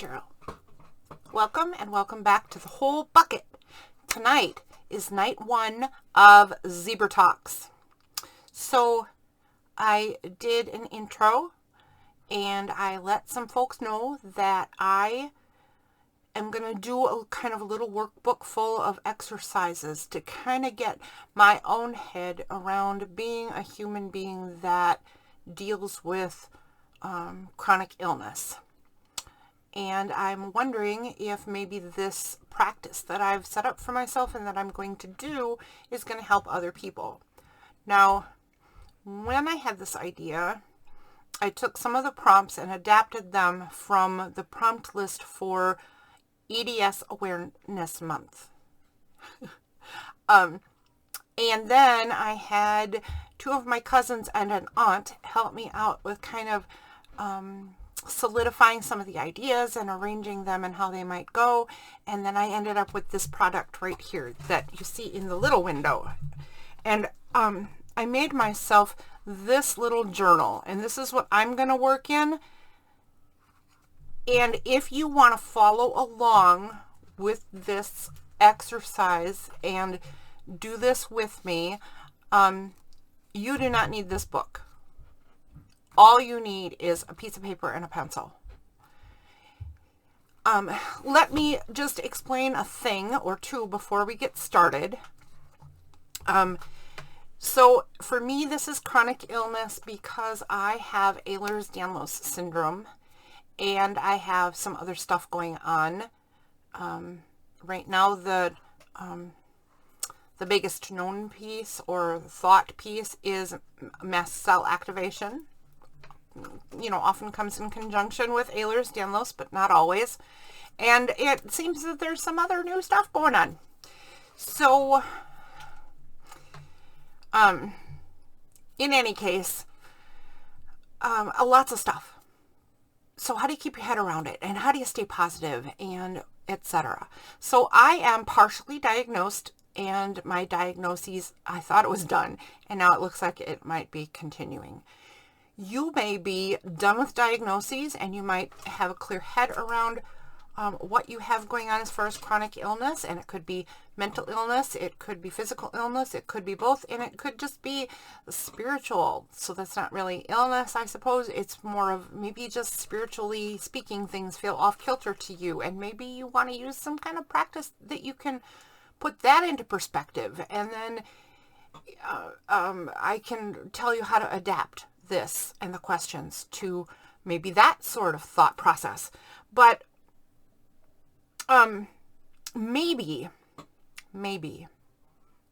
Cheryl. Welcome and welcome back to The Whole Bucket. Tonight is night 1 of Zebra Talks. So I did an intro and I let some folks know that I am going to do a kind of a little workbook full of exercises to kind of get my own head around being a human being that deals with chronic illness. And I'm wondering if maybe this practice that I've set up for myself and that I'm going to do is going to help other people. Now, when I had this idea, I took some of the prompts and adapted them from the prompt list for EDS Awareness Month. And then I had 2 of my cousins and an aunt help me out with kind of solidifying some of the ideas and arranging them and how they might go. And then I ended up with this product right here that you see in the little window. And I made myself this little journal, and this is what I'm going to work in. And if you want to follow along with this exercise and do this with me, you do not need this book. All you need is a piece of paper and a pencil. Let me just explain a thing or two before we get started. So for me, this is chronic illness because I have Ehlers-Danlos syndrome and I have some other stuff going on. Right now, the biggest known piece or thought piece is mast cell activation. Often comes in conjunction with Ehlers-Danlos, but not always. And it seems that there's some other new stuff going on. So, in any case, lots of stuff. So how do you keep your head around it? And how do you stay positive? And etc. So I am partially diagnosed, and my diagnoses, I thought it was done. And now it looks like it might be continuing. You may be done with diagnoses and you might have a clear head around what you have going on as far as chronic illness, and it could be mental illness, it could be physical illness, it could be both, and it could just be spiritual. So that's not really illness, I suppose. It's more of maybe just spiritually speaking, things feel off kilter to you, and maybe you want to use some kind of practice that you can put that into perspective, and then I can tell you how to adapt this and the questions to maybe that sort of thought process. But maybe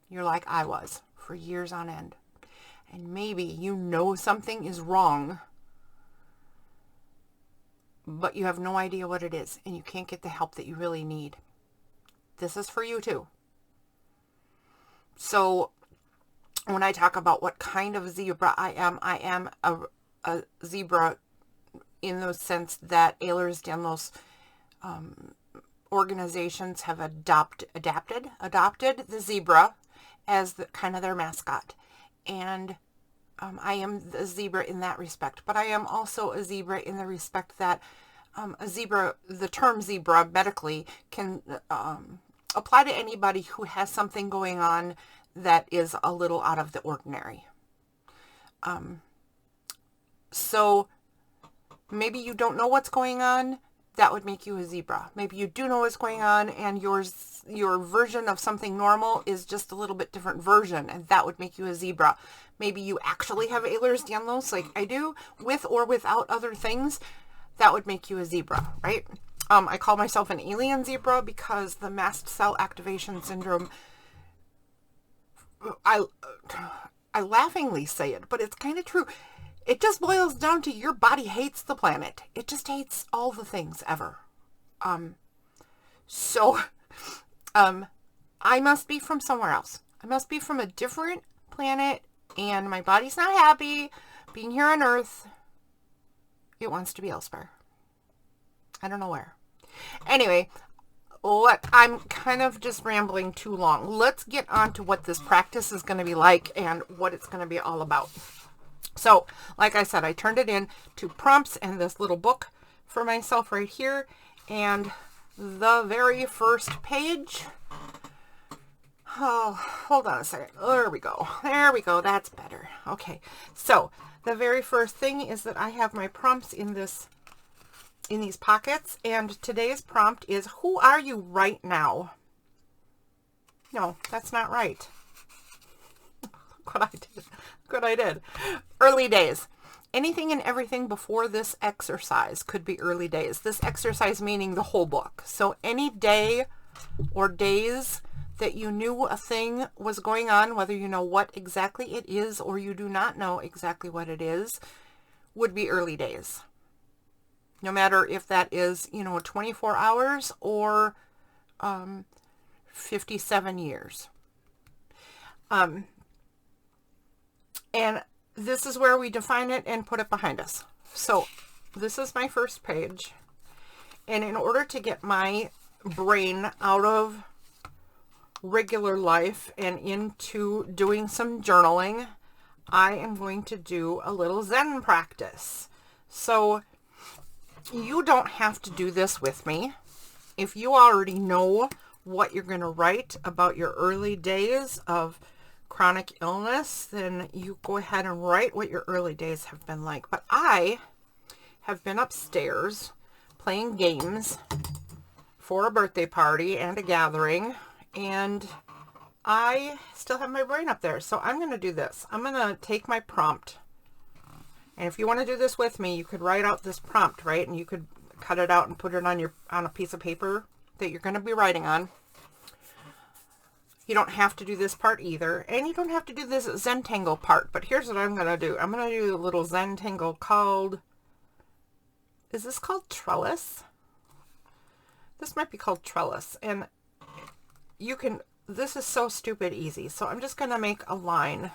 you're like I was for years on end, and maybe you know something is wrong, but you have no idea what it is and you can't get the help that you really need. This is for you too. So when I talk about what kind of zebra I am a zebra in the sense that Ehlers-Danlos organizations have adopted the zebra as the kind of their mascot. And I am the zebra in that respect. But I am also a zebra in the respect that the term zebra medically can apply to anybody who has something going on that is a little out of the ordinary. So maybe you don't know what's going on. That would make you a zebra. Maybe you do know what's going on, and your version of something normal is just a little bit different version, and that would make you a zebra. Maybe you actually have Ehlers-Danlos like I do, with or without other things. That would make you a zebra, right? I call myself an alien zebra because the mast cell activation syndrome, I laughingly say it, but it's kind of true. It just boils down to your body hates the planet. It just hates all the things ever. So I must be from somewhere else. I must be from a different planet, and my body's not happy being here on Earth. It wants to be elsewhere. I don't know where. Anyway, I'm kind of just rambling too long. Let's get on to what this practice is going to be like and what it's going to be all about. So, like I said, I turned it in to prompts and this little book for myself right here. And the very first page, oh, hold on a second. There we go. There we go. That's better. Okay. So the very first thing is that I have my prompts in these pockets, and today's prompt is, who are you right now? No, that's not right. What I did. Early days. Anything and everything before this exercise could be early days. This exercise meaning the whole book. So any day or days that you knew a thing was going on, whether you know what exactly it is or you do not know exactly what it is, would be early days. No matter if that is, 24 hours or 57 years. And this is where we define it and put it behind us. So this is my first page. And in order to get my brain out of regular life and into doing some journaling, I am going to do a little Zen practice. So you don't have to do this with me. If you already know what you're going to write about your early days of chronic illness, then you go ahead and write what your early days have been like. But I have been upstairs playing games for a birthday party and a gathering, and I still have my brain up there. So I'm going to do this. I'm going to take my prompt, and if you want to do this with me, you could write out this prompt, right? And you could cut it out and put it on a piece of paper that you're going to be writing on. You don't have to do this part either. And you don't have to do this Zentangle part. But here's what I'm going to do. I'm going to do a little Zentangle called... Is this called Trellis? This might be called Trellis. And you can... This is so stupid easy. So I'm just going to make a line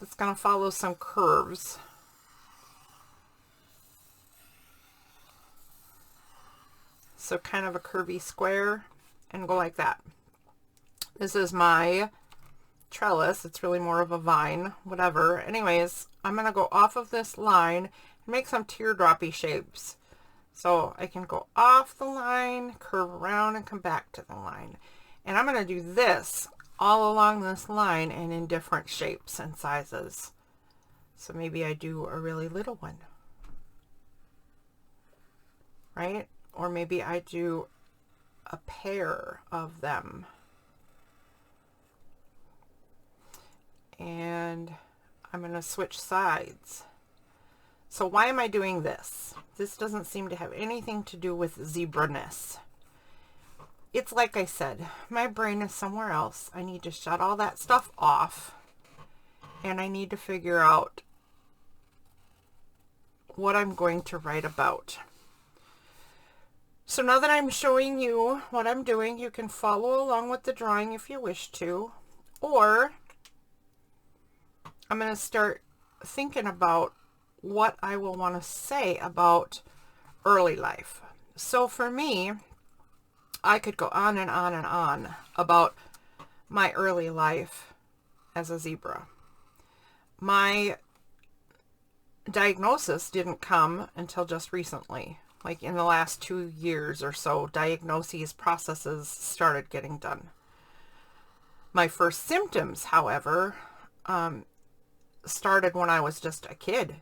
that's going to follow some curves. So kind of a curvy square. And go like that. This is my trellis. It's really more of a vine, whatever. Anyways, I'm going to go off of this line and make some teardroppy shapes. So I can go off the line, curve around, and come back to the line. And I'm going to do this all along this line and in different shapes and sizes. So maybe I do a really little one, right? Or maybe I do a pair of them. And I'm going to switch sides. So why am I doing this? This doesn't seem to have anything to do with zebra-ness. It's like I said, my brain is somewhere else. I need to shut all that stuff off. And I need to figure out what I'm going to write about. So now that I'm showing you what I'm doing, you can follow along with the drawing if you wish to. Or I'm going to start thinking about what I will want to say about early life. So for me, I could go on and on and on about my early life as a zebra. My diagnosis didn't come until just recently. Like in the last 2 years or so, diagnoses processes started getting done. My first symptoms, however, started when I was just a kid,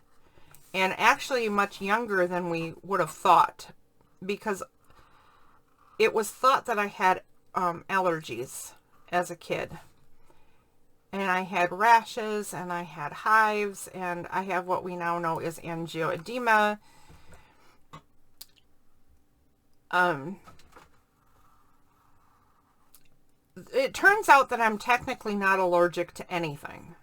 and actually much younger than we would have thought, because it was thought that I had allergies as a kid, and I had rashes and I had hives, and I have what we now know is angioedema. It turns out that I'm technically not allergic to anything.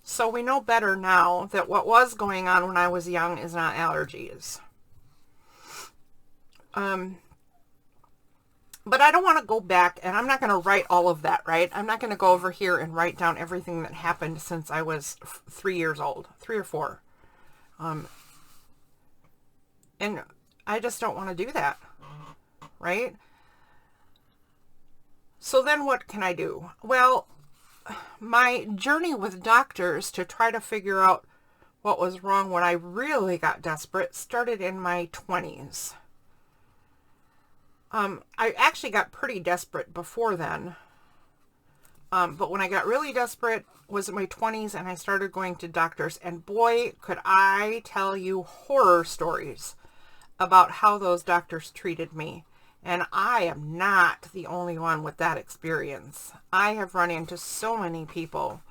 So we know better now that what was going on when I was young is not allergies. But I don't want to go back, and I'm not going to write all of that, right? I'm not going to go over here and write down everything that happened since I was 3 years old, 3 or 4. And I just don't want to do that, right? So then what can I do? Well, my journey with doctors to try to figure out what was wrong when I really got desperate started in my 20s. I actually got pretty desperate before then. But when I got really desperate was in my 20s, and I started going to doctors, and boy, could I tell you horror stories about how those doctors treated me. And I am not the only one with that experience. I have run into so many people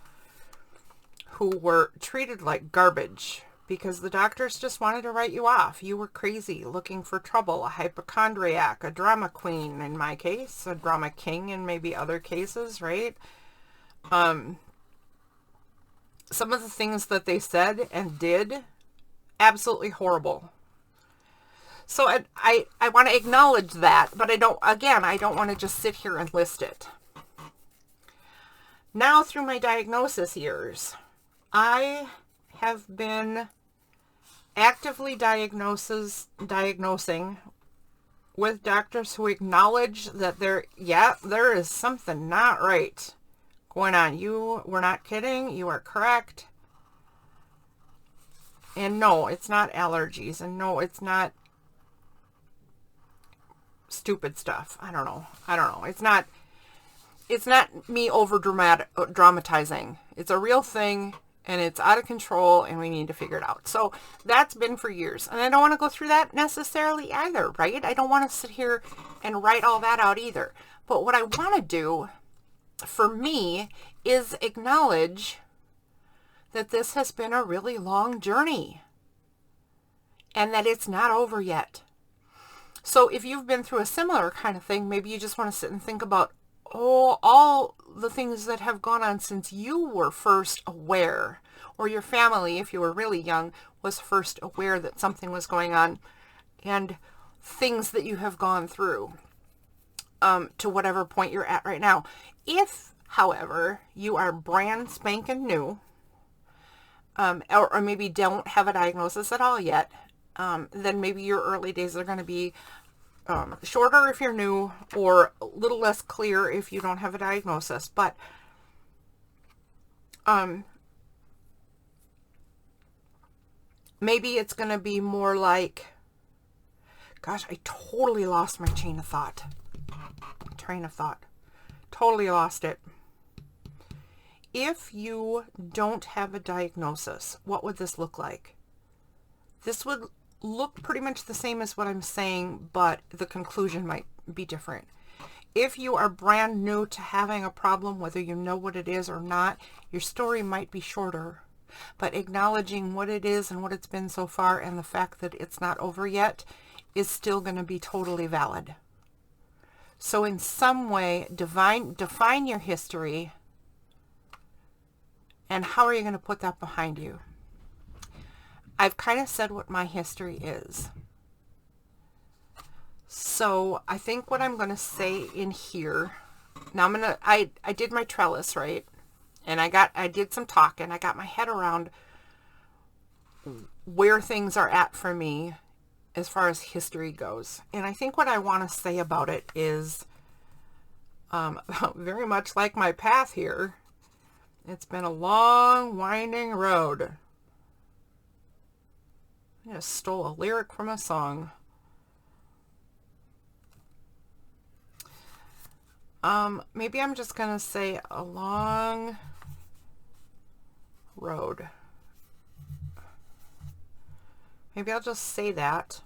who were treated like garbage because the doctors just wanted to write you off. You were crazy, looking for trouble, a hypochondriac, a drama queen in my case, a drama king in maybe other cases, right? Some of the things that they said and did, absolutely horrible. So I want to acknowledge that, but I don't want to just sit here and list it. Now, through my diagnosis years, I have been actively diagnosing with doctors who acknowledge that there is something not right going on. You were not kidding. You are correct. And no, it's not allergies. And no, it's not stupid stuff. I don't know. It's not me dramatizing. It's a real thing, and it's out of control, and we need to figure it out. So that's been for years. And I don't want to go through that necessarily either, right? I don't want to sit here and write all that out either. But what I want to do for me is acknowledge that this has been a really long journey and that it's not over yet. So if you've been through a similar kind of thing, maybe you just want to sit and think about, all the things that have gone on since you were first aware, or your family, if you were really young, was first aware that something was going on, and things that you have gone through to whatever point you're at right now. If, however, you are brand spanking new, or maybe don't have a diagnosis at all yet, then maybe your early days are going to be shorter if you're new, or a little less clear if you don't have a diagnosis. But maybe it's going to be more like, gosh, I totally lost my train of thought. Totally lost it. If you don't have a diagnosis, what would this look like? This would look pretty much the same as what I'm saying, but the conclusion might be different. If you are brand new to having a problem, whether you know what it is or not, your story might be shorter. But acknowledging what it is and what it's been so far, and the fact that it's not over yet, is still going to be totally valid. So in some way, define your history, and how are you going to put that behind you? I've kind of said what my history is. So I think what I'm going to say in here, now I did my trellis, right? And I did some talking. I got my head around where things are at for me as far as history goes. And I think what I want to say about it is very much like my path here. It's been a long, winding road. I just stole a lyric from a song. Maybe I'm just going to say a long road. Maybe I'll just say that.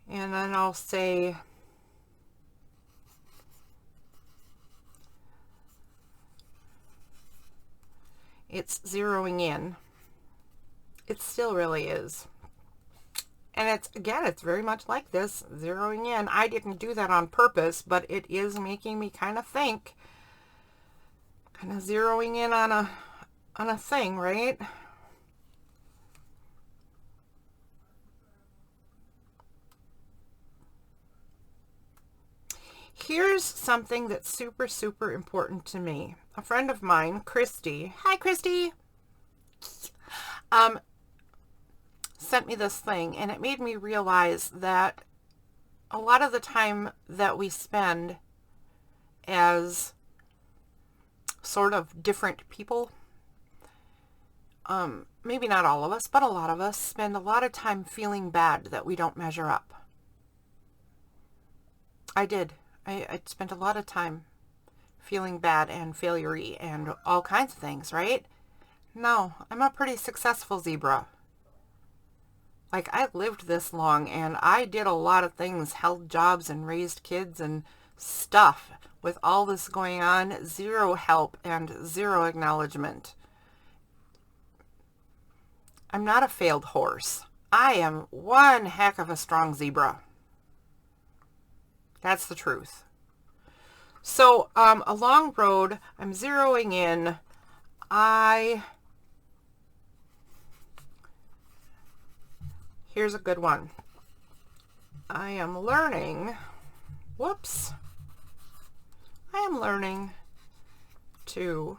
And then I'll say it's zeroing in. It still really is. And it's very much like this, zeroing in. I didn't do that on purpose, but it is making me kind of think. Kind of zeroing in on a thing, right? Here's something that's super, super important to me. A friend of mine, Christy. Hi, Christy. Sent me this thing, and it made me realize that a lot of the time that we spend as sort of different people maybe not all of us, but a lot of us spend a lot of time feeling bad that we don't measure up. I did. I spent a lot of time feeling bad and failure-y and all kinds of things, right? No, I'm a pretty successful zebra. Like, I lived this long and I did a lot of things, held jobs and raised kids and stuff. With all this going on, zero help and zero acknowledgement. I'm not a failed horse. I am one heck of a strong zebra. That's the truth. So, a long road, I'm zeroing in. Here's a good one. I am learning to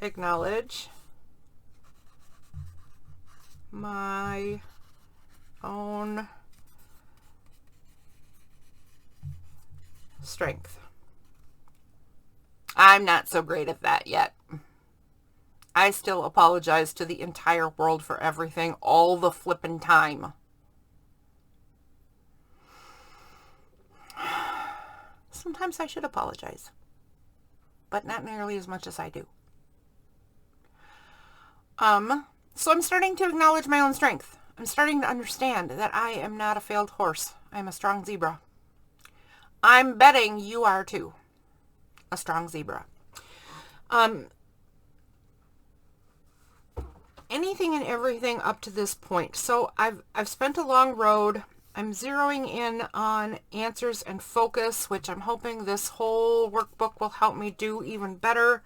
acknowledge my own strength. I'm not so great at that yet. I still apologize to the entire world for everything all the flippin' time. Sometimes I should apologize, but not nearly as much as I do. So I'm starting to acknowledge my own strength. I'm starting to understand that I am not a failed horse. I'm a strong zebra. I'm betting you are too. A strong zebra. Anything and everything up to this point. So I've spent a long road. I'm zeroing in on answers and focus, which I'm hoping this whole workbook will help me do even better.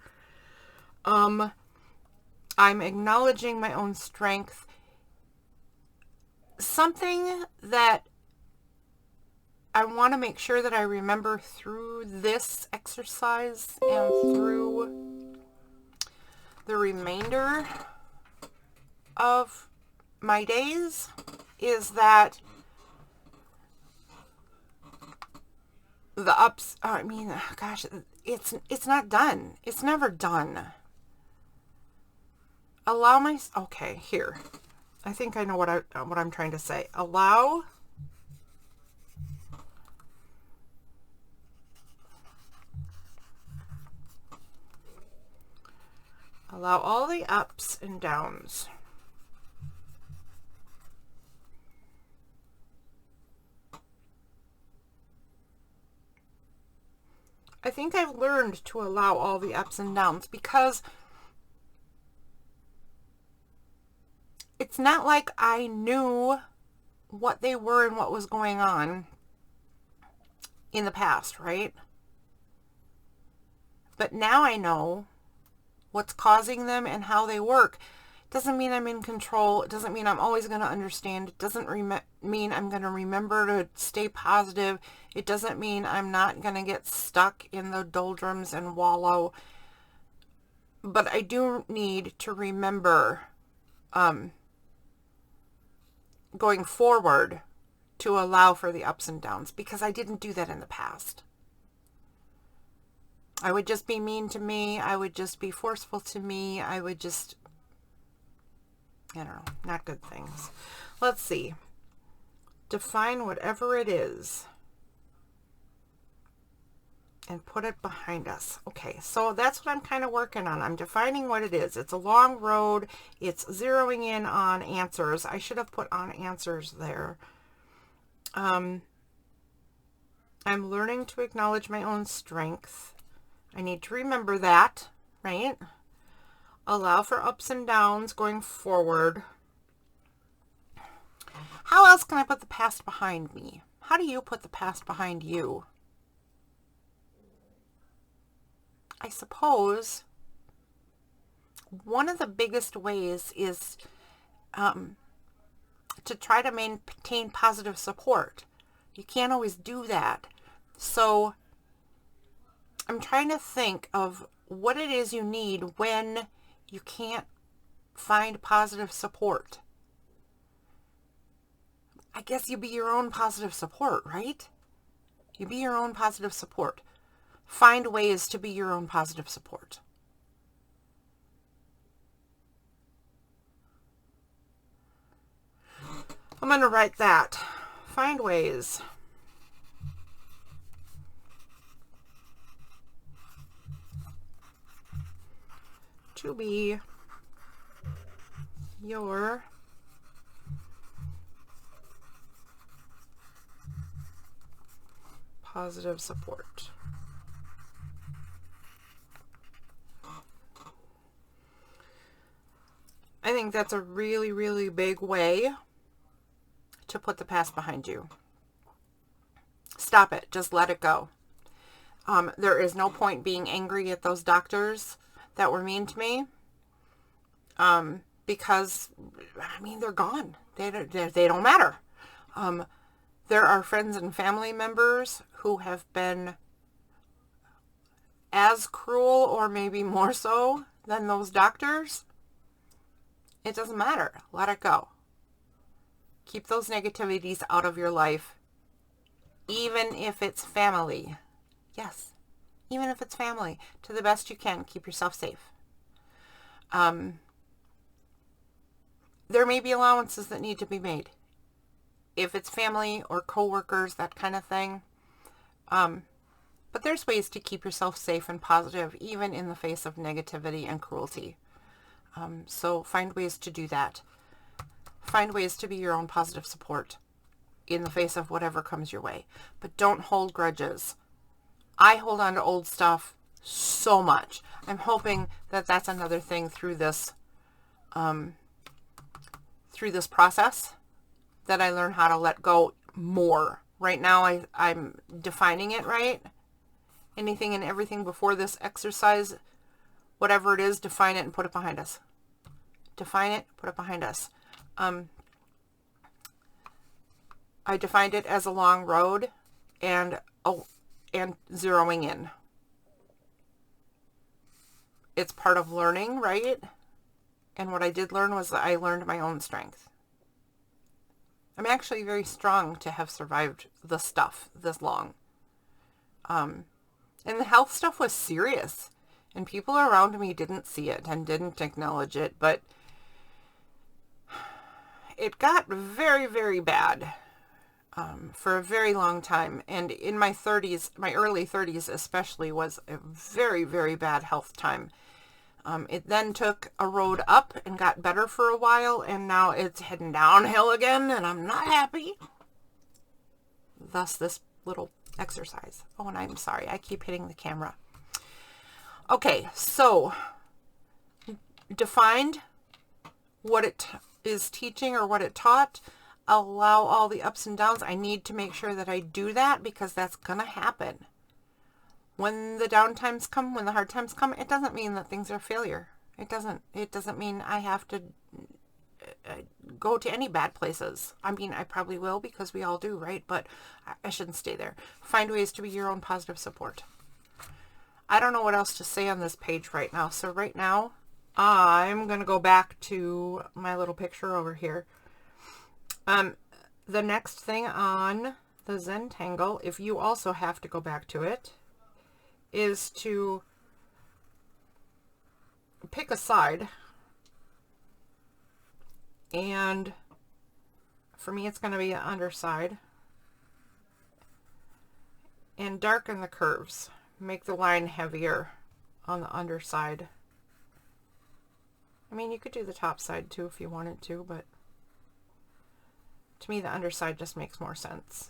I'm acknowledging my own strength. Something that I want to make sure that I remember through this exercise and through the remainder of my days is that the ups, it's not done. It's never done. Okay, here. I think I know what I'm trying to say. Allow all the ups and downs. I think I've learned to allow all the ups and downs because it's not like I knew what they were and what was going on in the past, right? But now I know what's causing them and how they work. It doesn't mean I'm in control. It doesn't mean I'm always going to understand. It doesn't mean I'm going to remember to stay positive. It doesn't mean I'm not going to get stuck in the doldrums and wallow. But I do need to remember going forward to allow for the ups and downs, because I didn't do that in the past. I would just be mean to me. I would just be forceful to me. I would just, I don't know, not good things. Let's see. Define whatever it is and put it behind us. Okay, so that's what I'm kind of working on. I'm defining what it is. It's a long road. It's zeroing in on answers. I should have put on answers there. I'm learning to acknowledge my own strength. I need to remember that, right? Allow for ups and downs going forward. How else can I put the past behind me? How do you put the past behind you? I suppose one of the biggest ways is to try to maintain positive support. You can't always do that. So I'm trying to think of what it is you need when you can't find positive support. I guess you be your own positive support, right? You be your own positive support. Find ways to be your own positive support. I'm going to write that. Find ways to be your positive support. I think that's a really, really big way to put the past behind you. Stop it. Just let it go. There is no point being angry at those doctors that were mean to me. Because, I mean, they're gone. They don't matter. There are friends and family members who have been as cruel or maybe more so than those doctors. It doesn't matter. Let it go. Keep those negativities out of your life, even if it's family. Yes, even if it's family. To the best you can, keep yourself safe. There may be allowances that need to be made. If it's family or coworkers, that kind of thing. But there's ways to keep yourself safe and positive, even in the face of negativity and cruelty. So find ways to do that. Find ways to be your own positive support in the face of whatever comes your way. But don't hold grudges. I hold on to old stuff so much. I'm hoping that that's another thing through this process, that I learn how to let go more. Right now I'm defining it right. Anything and everything before this exercise, whatever it is, define it and put it behind us. Define it, put it behind us. I defined it as a long road and zeroing in. It's part of learning, right? And what I did learn was that I learned my own strength. I'm actually very strong to have survived the stuff this long. And the health stuff was serious. And people around me didn't see it and didn't acknowledge it. But it got very, very bad for a very long time. And in my 30s, my early 30s especially, was a very, very bad health time. It then took a road up and got better for a while, and now it's heading downhill again, and I'm not happy. Thus this little exercise. Oh, and I'm sorry, I keep hitting the camera. Okay, so defined what it is teaching or what it taught. Allow all the ups and downs. I need to make sure that I do that, because that's going to happen. When the down times come, when the hard times come, it doesn't mean that things are failure. It doesn't mean I have to go to any bad places. I mean, I probably will, because we all do, right? But I shouldn't stay there. Find ways to be your own positive support. I don't know what else to say on this page right now. So right now, I'm going to go back to my little picture over here. The next thing on the Zentangle, if you also have to go back to it, is to pick a side. And for me, it's going to be the underside. And darken the curves. Make the line heavier on the underside. I mean, you could do the top side too if you wanted to, but to me, the underside just makes more sense.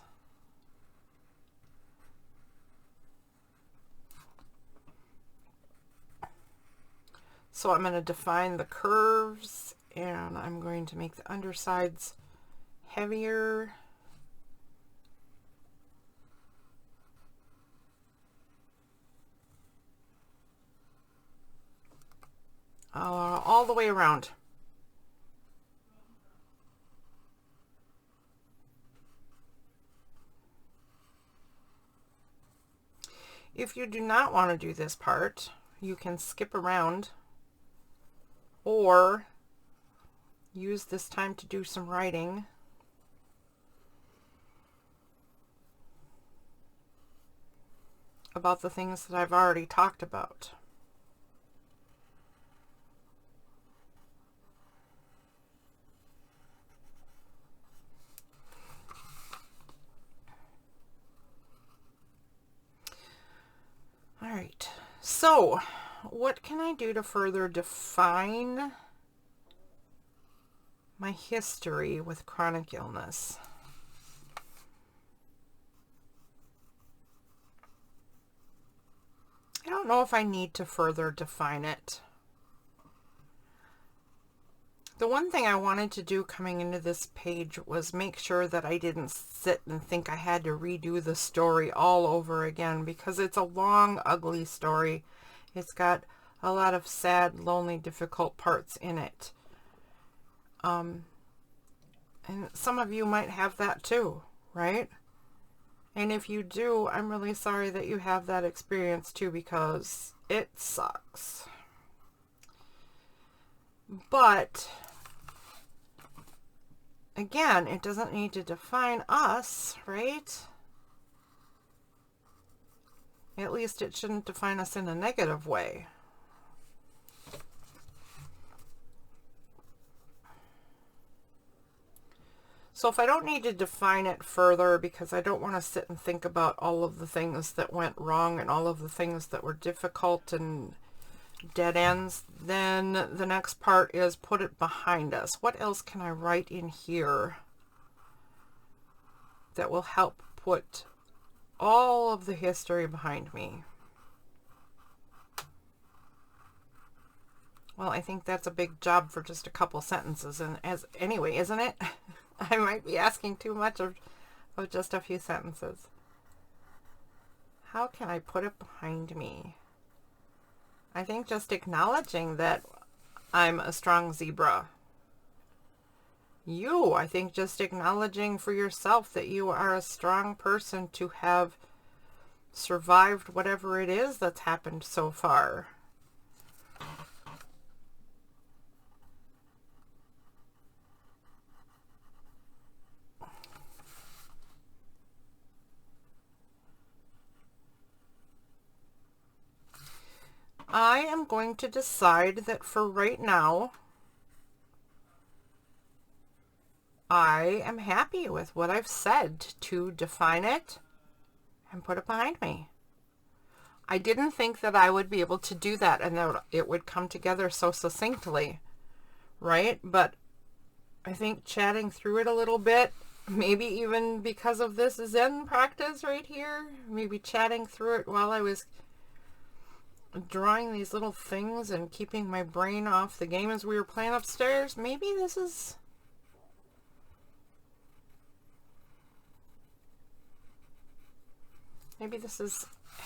So I'm going to define the curves, and I'm going to make the undersides heavier. All the way around. If you do not want to do this part, you can skip around or use this time to do some writing. about the things that I've already talked about. All right, so what can I do to further define my history with chronic illness? I don't know if I need to further define it. The one thing I wanted to do coming into this page was make sure that I didn't sit and think I had to redo the story all over again, because it's a long, ugly story. It's got a lot of sad, lonely, difficult parts in it. And some of you might have that too, right? And if you do, I'm really sorry that you have that experience too, because it sucks. But again, it doesn't need to define us, right? At least it shouldn't define us in a negative way. So if I don't need to define it further, because I don't want to sit and think about all of the things that went wrong and all of the things that were difficult and dead ends, then the next part is put it behind us. What else can I write in here that will help put all of the history behind me? Well, I think that's a big job for just a couple sentences, and anyway, isn't it? I might be asking too much of just a few sentences. How can I put it behind me? I think just acknowledging that I'm a strong zebra. I think just acknowledging for yourself that you are a strong person to have survived whatever it is that's happened so far. I am going to decide that for right now, I am happy with what I've said to define it and put it behind me. I didn't think that I would be able to do that and that it would come together so succinctly, right? But I think chatting through it a little bit, maybe even because of this Zen practice right here, maybe chatting through it while I was drawing these little things and keeping my brain off the game as we were playing upstairs, maybe this is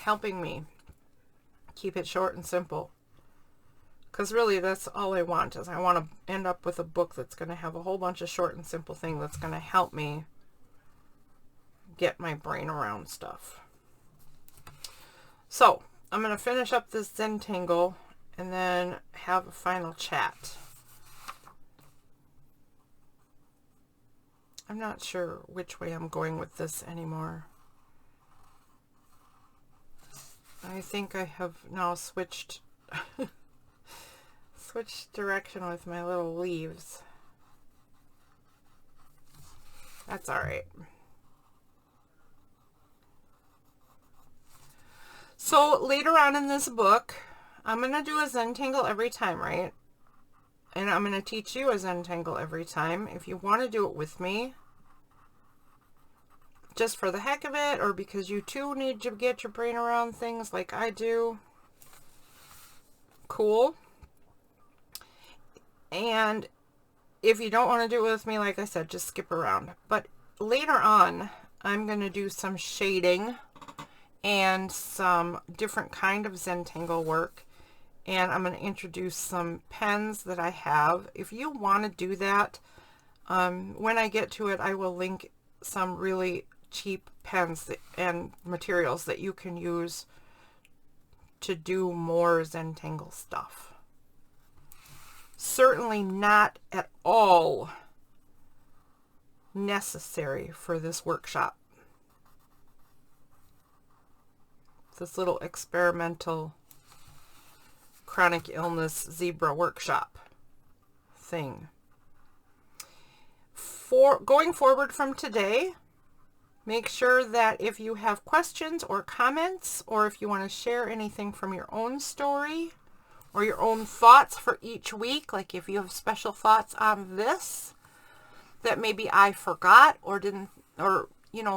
helping me keep it short and simple. Because really that's all I want, is I want to end up with a book that's going to have a whole bunch of short and simple things that's going to help me get my brain around stuff. So I'm going to finish up this Zentangle and then have a final chat. I'm not sure which way I'm going with this anymore. I think I have now switched direction with my little leaves. That's all right. So later on in this book, I'm going to do a Zentangle every time, right? And I'm going to teach you a Zentangle every time. If you want to do it with me, just for the heck of it, or because you too need to get your brain around things like I do, cool. And if you don't want to do it with me, like I said, just skip around. But later on, I'm going to do some shading and some different kind of Zentangle work, and I'm going to introduce some pens that I have. If you want to do that, when I get to it, I will link some really cheap pens and materials that you can use to do more Zentangle stuff. Certainly not at all necessary for this workshop. this little experimental chronic illness zebra workshop thing. For going forward from today, make sure that if you have questions or comments, or if you want to share anything from your own story or your own thoughts for each week, like if you have special thoughts on this that maybe I forgot or didn't, or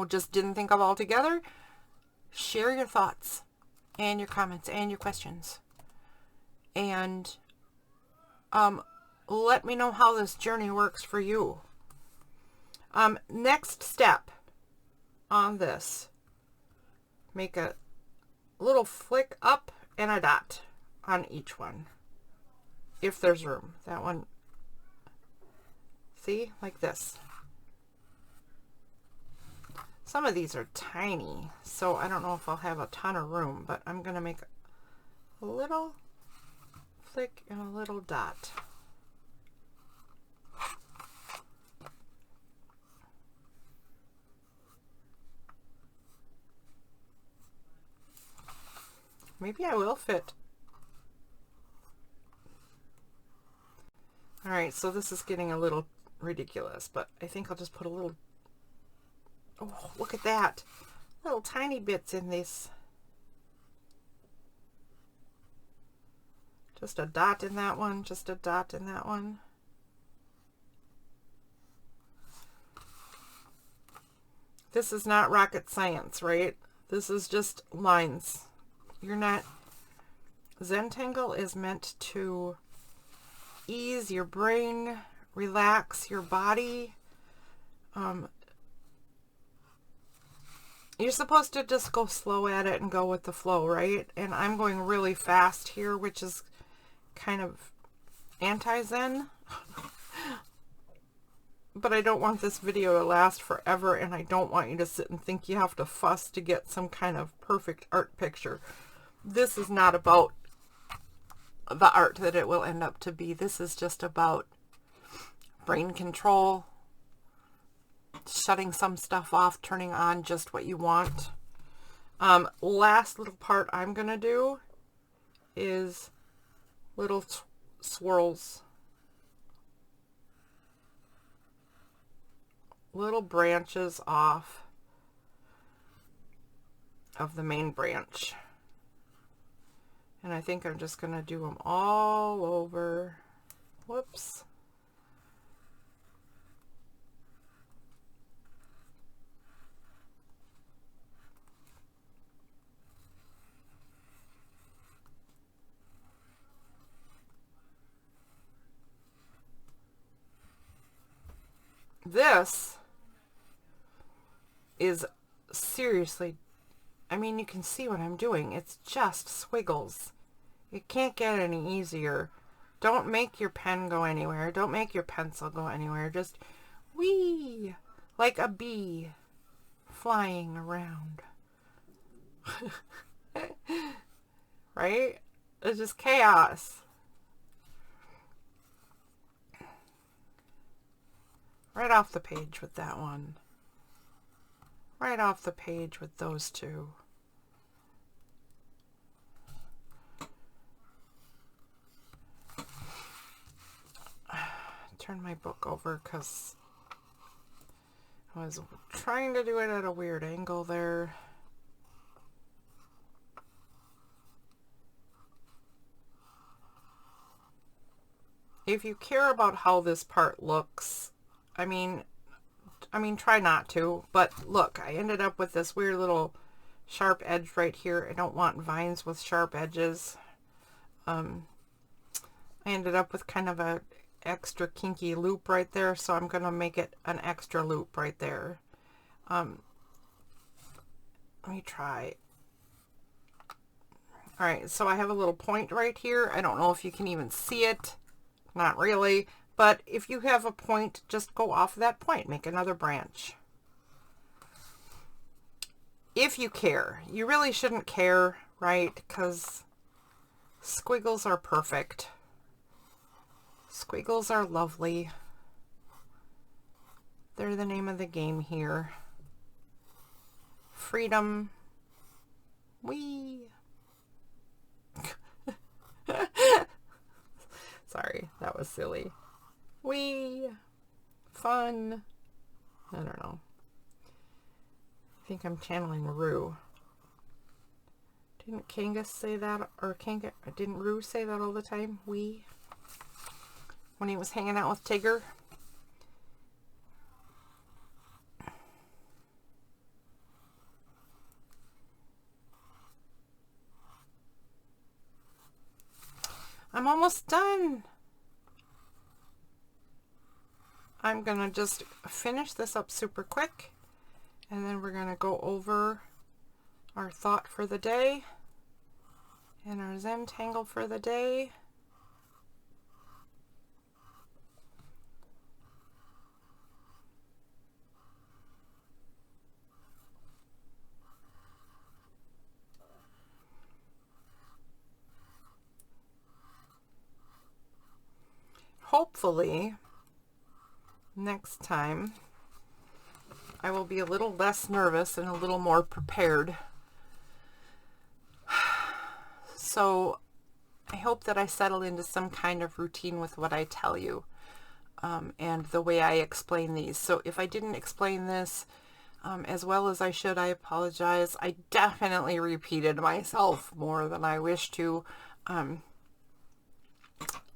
just didn't think of altogether, share your thoughts and your comments and your questions. And let me know how this journey works for you. Next step on this, make a little flick up and a dot on each one, if there's room. That one, see, like this. Some of these are tiny, so I don't know if I'll have a ton of room, but I'm going to make a little flick and a little dot. Maybe I will fit. All right, so this is getting a little ridiculous, but I think I'll just put a little, oh, look at that. Little tiny bits in this. Just a dot in that one, just a dot in that one. This is not rocket science, right? This is just lines. You're not, Zentangle is meant to ease your brain, relax your body. You're supposed to just go slow at it and go with the flow, right? And I'm going really fast here, which is kind of anti-Zen. But I don't want this video to last forever, and I don't want you to sit and think you have to fuss to get some kind of perfect art picture. This is not about the art that it will end up to be. This is just about brain control, shutting some stuff off, turning on just what you want. Last little part I'm going to do is little swirls. Little branches off of the main branch. And I think I'm just going to do them all over. Whoops. This is seriously, I mean, you can see what I'm doing. It's just squiggles. It can't get any easier. Don't make your pen go anywhere. Don't make your pencil go anywhere. Just wee, like a bee flying around. Right? It's just chaos. Right off the page with that one. Right off the page with those two. Turn my book over because I was trying to do it at a weird angle there. If you care about how this part looks, I mean, try not to, but look, I ended up with this weird little sharp edge right here. I don't want vines with sharp edges. I ended up with kind of a extra kinky loop right there, so I'm going to make it an extra loop right there. Let me try. All right, so I have a little point right here. I don't know if you can even see it. Not really. But if you have a point, just go off of that point. Make another branch. If you care. You really shouldn't care, right? Because squiggles are perfect. Squiggles are lovely. They're the name of the game here. Freedom, Wee. Sorry, that was silly. Wee. Fun. I don't know. I think I'm channeling Rue. Didn't Kangas say that? Or didn't Rue say that all the time? Wee. When he was hanging out with Tigger. I'm almost done. I'm going to just finish this up super quick, and then we're going to go over our thought for the day and our Zentangle for the day. Hopefully, next time, I will be a little less nervous and a little more prepared. So, I hope that I settle into some kind of routine with what I tell you, and the way I explain these. So, if I didn't explain this as well as I should, I apologize. I definitely repeated myself more than I wish to.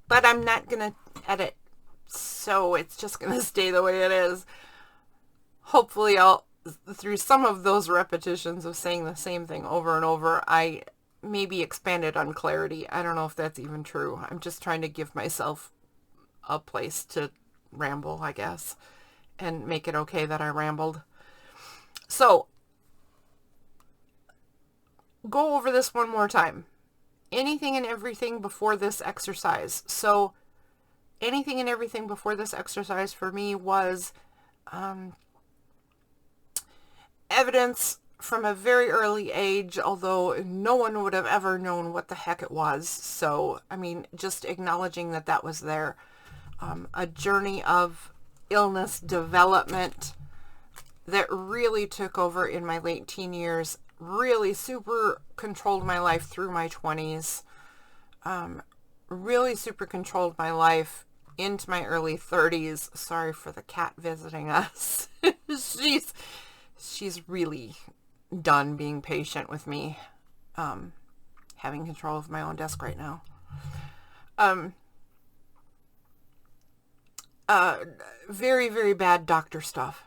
But I'm not going to edit, so it's just going to stay the way it is. Hopefully, through some of those repetitions of saying the same thing over and over, I maybe expanded on clarity. I don't know if that's even true. I'm just trying to give myself a place to ramble, I guess, and make it okay that I rambled. So, go over this one more time. Anything and everything before this exercise. So anything and everything before this exercise for me was evidence from a very early age, although no one would have ever known what the heck it was. So, I mean, just acknowledging that that was there. A journey of illness development that really took over in my late teen years, really super controlled my life through my 20s, really super controlled my life into my early 30s. Sorry for the cat visiting us. she's really done being patient with me, having control of my own desk right now. Very, very bad doctor stuff.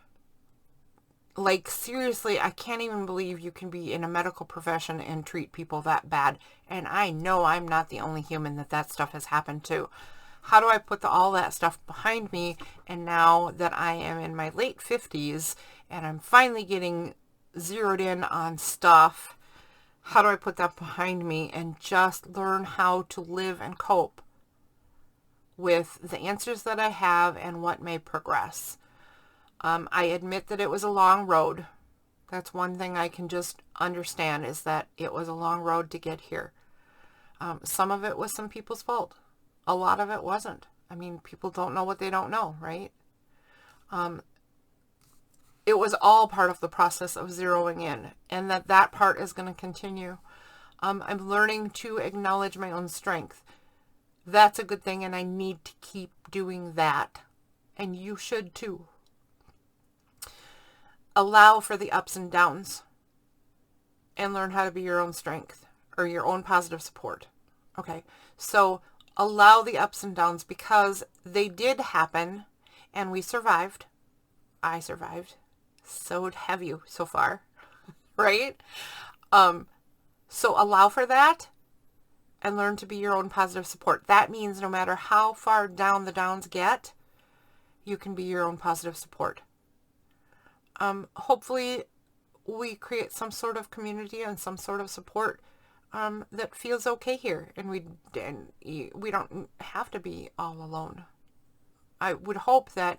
Like, seriously, I can't even believe you can be in a medical profession and treat people that bad. And I know I'm not the only human that stuff has happened to. How do I put all that stuff behind me? And now that I am in my late 50s and I'm finally getting zeroed in on stuff, how do I put that behind me and just learn how to live and cope with the answers that I have and what may progress? I admit that it was a long road. That's one thing I can just understand, is that it was a long road to get here. Some of it was some people's fault. A lot of it wasn't. I mean, people don't know what they don't know, right? It was all part of the process of zeroing in, and that part is going to continue. I'm learning to acknowledge my own strength. That's a good thing, and I need to keep doing that. And you should too. Allow for the ups and downs and learn how to be your own strength or your own positive support. Okay, so allow the ups and downs because they did happen and we survived. I survived. So have you so far, right? So allow for that and learn to be your own positive support. That means no matter how far down the downs get, you can be your own positive support. Hopefully we create some sort of community and some sort of support that feels okay here, and we don't have to be all alone. I would hope that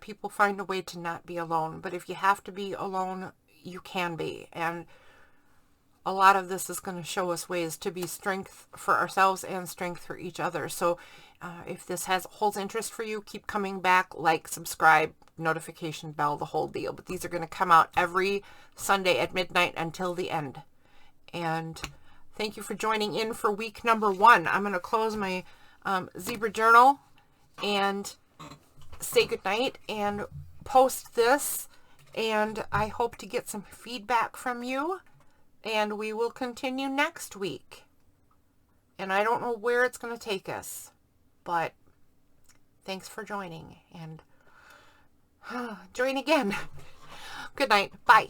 people find a way to not be alone, but if you have to be alone, you can be. And a lot of this is going to show us ways to be strength for ourselves and strength for each other. So if this holds interest for you, keep coming back, like, subscribe, notification bell, the whole deal. But these are going to come out every Sunday at midnight until the end. And thank you for joining in for week number 1. I'm going to close my zebra journal and say goodnight and post this. And I hope to get some feedback from you. And we will continue next week. And I don't know where it's going to take us. But thanks for joining. And join again. Good night. Bye.